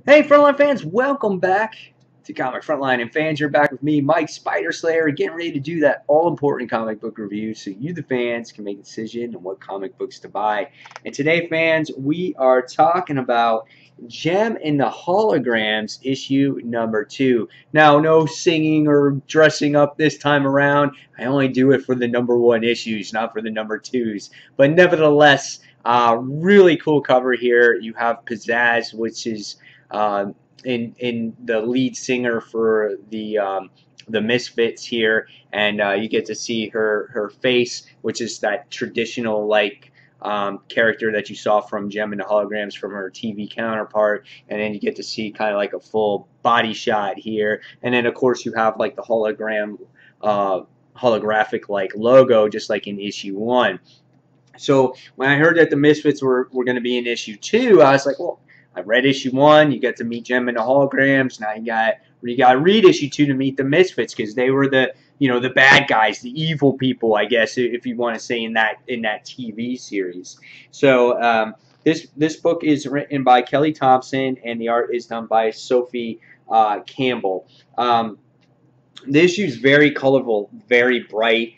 Hey, Frontline fans, welcome back to Comic Frontline. And fans, you're back with me, Mike Spider Slayer, getting ready to do that all-important comic book review so you, the fans, can make a decision on what comic books to buy. And today, fans, we are talking about Jem and The Holograms, issue number 2. Now, no singing or dressing up this time around. I only do it for the #1 issues, not for the #2s. But nevertheless, really cool cover here. You have Pizzazz, which is in the lead singer for the Misfits here, and you get to see her face, which is that traditional character that you saw from Jem and The Holograms from her TV counterpart, and then you get to see kind of like a full body shot here, and then of course you have like the hologram holographic like logo just like in issue 1. So when I heard that the Misfits were going to be in issue 2, I was like, well, I read issue 1. You get to meet Jem and The Holograms. Now you got to read issue 2 to meet the Misfits because they were the the bad guys, the evil people, I guess, if you want to say in that TV series. So this book is written by Kelly Thompson and the art is done by Sophie Campbell. The issue is very colorful, very bright.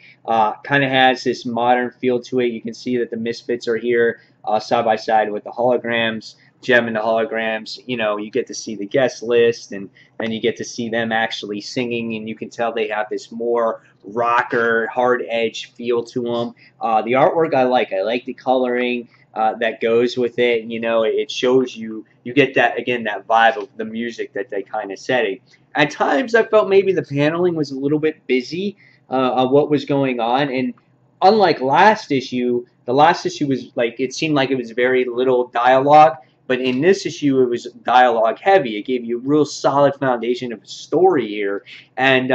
Kind of has this modern feel to it. You can see that the Misfits are here side by side with the Holograms. Jem and The Holograms, you get to see the guest list, and you get to see them actually singing, and you can tell they have this more rocker, hard edge feel to them. The artwork I like the coloring that goes with it. It shows you get that, again, that vibe of the music that they kind of setting. At times I felt maybe the paneling was a little bit busy on what was going on, and unlike last issue, the last issue was it seemed like it was very little dialogue. But in this issue, it was dialogue heavy. It gave you a real solid foundation of a story here. And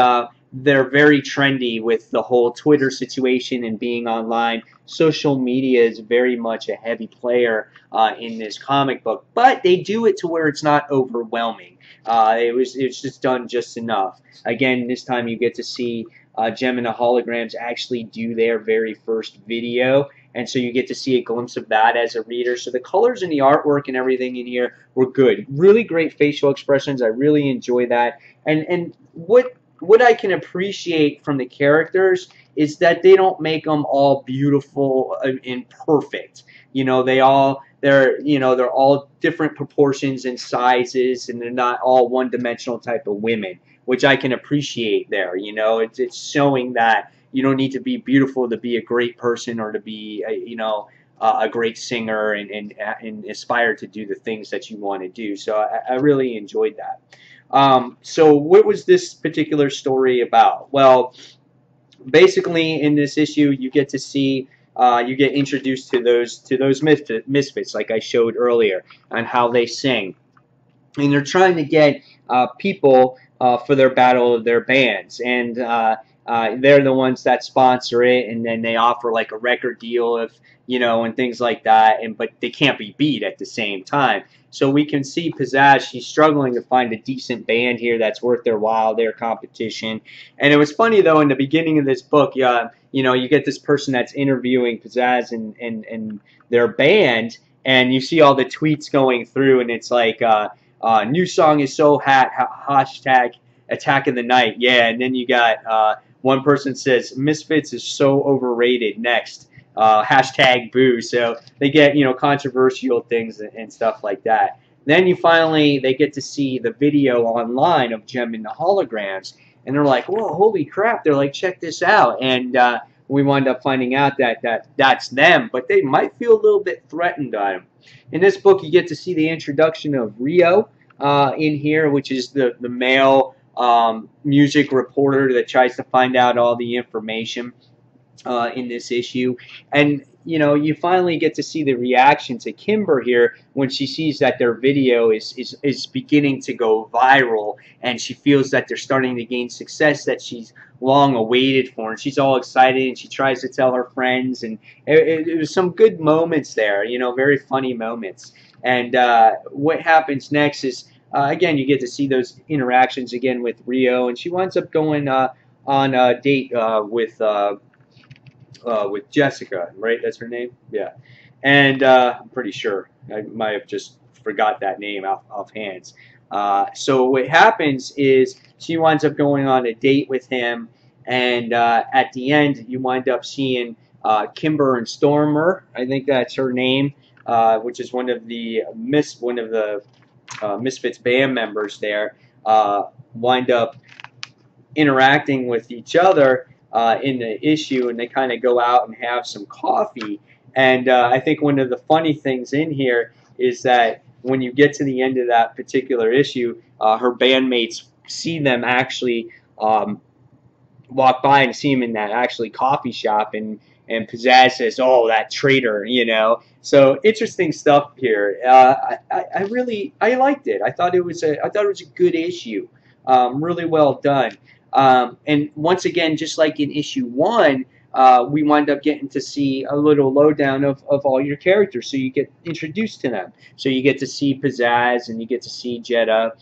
they're very trendy with the whole Twitter situation and being online. Social media is very much a heavy player in this comic book. But they do it to where it's not overwhelming. It's just done just enough. Again, this time you get to see Jem and The Holograms actually do their very first video. And so you get to see a glimpse of that as a reader. So the colors and the artwork and everything in here were good. Really great facial expressions. I really enjoy that. And what I can appreciate from the characters is that they don't make them all beautiful and perfect. They're all different proportions and sizes, and they're not all one-dimensional type of women, which I can appreciate there. It's showing that you don't need to be beautiful to be a great person or to be a great singer and aspire to do the things that you want to do. So I really enjoyed that. So what was this particular story about? Well, basically in this issue you get to see you get introduced to those misfits like I showed earlier on how they sing, and they're trying to get people for their battle of their bands, and they're the ones that sponsor it, and then they offer like a record deal and things like that, but they can't be beat at the same time. So we can see Pizzazz, she's struggling to find a decent band here that's worth their while, their competition. And it was funny though, in the beginning of this book, you get this person that's interviewing Pizzazz and their band, and you see all the tweets going through, and it's like new song is so hot, hashtag attack in the night, yeah. And then you got one person says Misfits is so overrated, next hashtag boo. So they get controversial things and stuff like that. Then they get to see the video online of Jem and The Holograms, and they're like, whoa, holy crap, they're like, check this out. And we wind up finding out that that's them, but they might feel a little bit threatened on them. In this book you get to see the introduction of Rio in here, which is the male music reporter that tries to find out all the information in this issue. And you finally get to see the reaction to Kimber here when she sees that their video is beginning to go viral, and she feels that they're starting to gain success that she's long awaited for, and she's all excited, and she tries to tell her friends, and it was some good moments there, very funny moments. And what happens next is again, you get to see those interactions again with Rio, and she winds up going on a date with Jessica, right? That's her name? Yeah. And I'm pretty sure. I might have just forgot that name offhand. So what happens is she winds up going on a date with him, and at the end you wind up seeing Kimber and Stormer, I think that's her name, which is one of the Misfits band members there, wind up interacting with each other in the issue, and they kind of go out and have some coffee. And I think one of the funny things in here is that when you get to the end of that particular issue, her bandmates see them actually walk by and see him in that actually coffee shop, and Pizzazz says, "Oh, that traitor," you know. So interesting stuff here. I really liked it. I thought it was a good issue. Really well done. And once again, just like in issue 1, we wind up getting to see a little lowdown of all your characters. So you get introduced to them. So you get to see Pizzazz, and you get to see Jetta.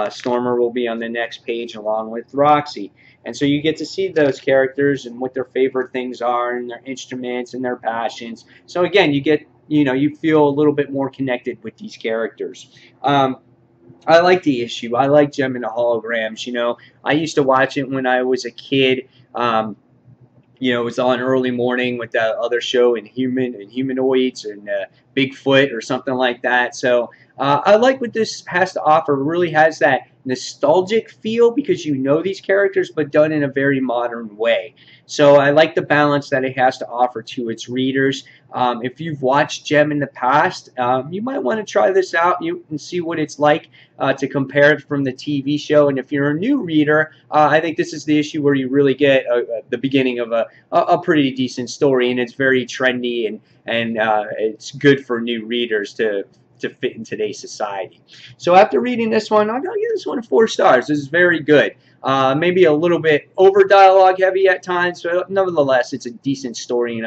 Stormer will be on the next page along with Roxy. And so you get to see those characters and what their favorite things are, and their instruments and their passions. So again, you get, you feel a little bit more connected with these characters. I like the issue. I like Jem and the Holograms. I used to watch it when I was a kid. It was on early morning with that other show, Humanoids and Bigfoot or something like that. So I like what this has to offer. It really has that nostalgic feel because these characters, but done in a very modern way. So I like the balance that it has to offer to its readers. If you've watched Jem in the past, you might want to try this out. You can see what it's like to compare it from the TV show. And if you're a new reader, I think this is the issue where you really get the beginning of a pretty decent story, and it's very trendy, and it's good for new readers to fit in today's society. So after reading this one, I'm going to give this one 4 stars. This is very good. Maybe a little bit over dialogue heavy at times, but nevertheless, it's a decent story, and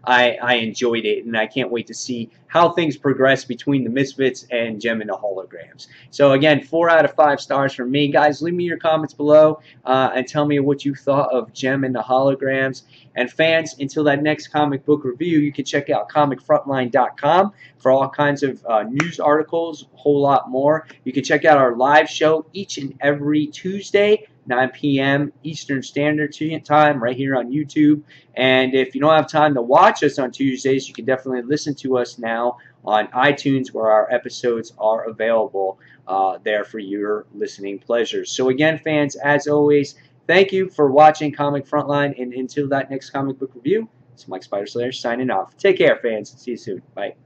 I enjoyed it, and I can't wait to see how things progress between the Misfits and Jem and the Holograms. So again, 4 out of 5 stars from me. Guys, leave me your comments below and tell me what you thought of Jem and the Holograms. And fans, until that next comic book review, you can check out comicfrontline.com for all kinds of news articles, a whole lot more. You can check out our live show each and every Tuesday, 9 p.m. Eastern Standard Time, right here on YouTube. And if you don't have time to watch us on Tuesdays, you can definitely listen to us now on iTunes, where our episodes are available there for your listening pleasures. So again, fans, as always, thank you for watching Comic Frontline, and until that next comic book review, it's Mike Spider Slayer signing off. Take care, fans. See you soon. Bye.